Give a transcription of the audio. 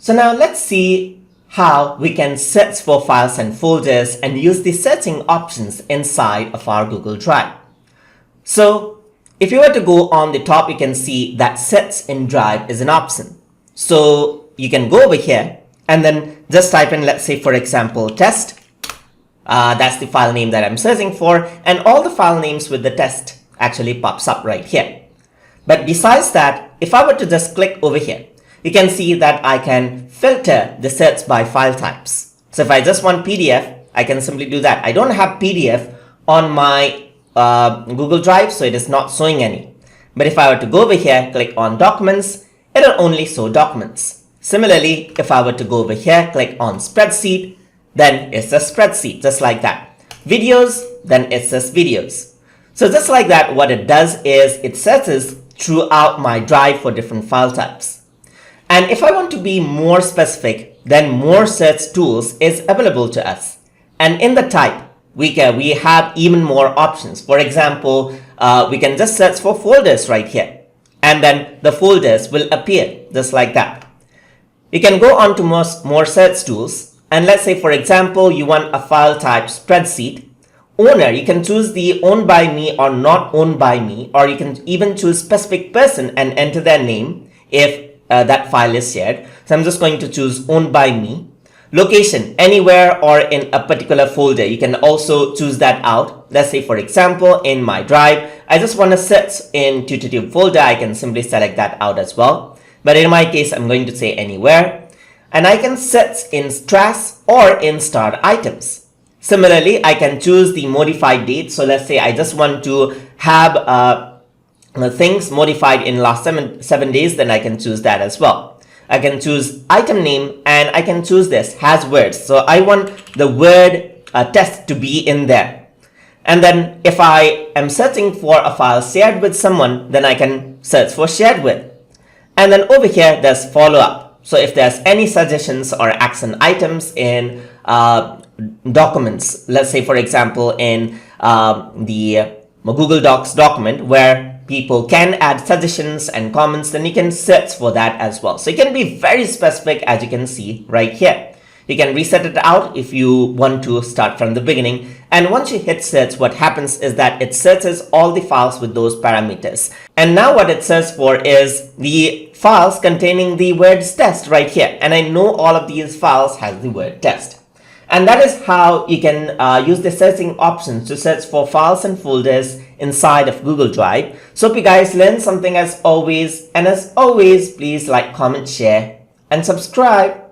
So now let's see how we can search for files and folders and use the searching options inside of our Google Drive. So if you were to go on the top, you can see that search in Drive is an option. So you can go over here and then just type in, let's say for example, test. That's the file name that I'm searching for, and all the file names with the test actually pops up right here. But besides that, if I were to just click over here, you can see that I can filter the search by file types. So if I just want PDF, I can simply do that. I don't have PDF on my Google Drive, so it is not showing any. But if I were to go over here, click on documents, it'll only show documents. Similarly, if I were to go over here, click on spreadsheet, then it's a spreadsheet, just like that. Videos, then it says videos. So just like that, what it does is it searches throughout my drive for different file types. And if I want to be more specific, then more search tools is available to us. And in the type, we have even more options. For example, we can just search for folders right here. And then the folders will appear just like that. You can go on to more search tools. And let's say, for example, you want a file type spreadsheet. Owner, you can choose the owned by me or not owned by me, or you can even choose specific person and enter their name if that file is shared. So I'm just going to choose owned by me. Location, anywhere or in a particular folder. You can also choose that out. Let's say, for example, in my drive, I just want to search in tutorial folder. I can simply select that out as well. But in my case, I'm going to say anywhere. And I can search in trash or in starred items. Similarly, I can choose the modified date. So let's say I just want to have things modified in last seven days, then I can choose that as well. I can choose item name and I can choose this has words. So I want the word test to be in there. And then if I am searching for a file shared with someone, then I can search for shared with. And then over here, there's follow up. So if there's any suggestions or action items in documents, let's say for example in the Google Docs document where people can add suggestions and comments, then you can search for that as well. So you can be very specific, as you can see right here. You can reset it out if you want to start from the beginning. And once you hit search, what happens is that it searches all the files with those parameters. And now what it searches for is the files containing the word test right here. And I know all of these files has the word test. And that is how you can use the searching options to search for files and folders inside of Google Drive. So hope you guys learned something as always. And as always, please like, comment, share, and subscribe.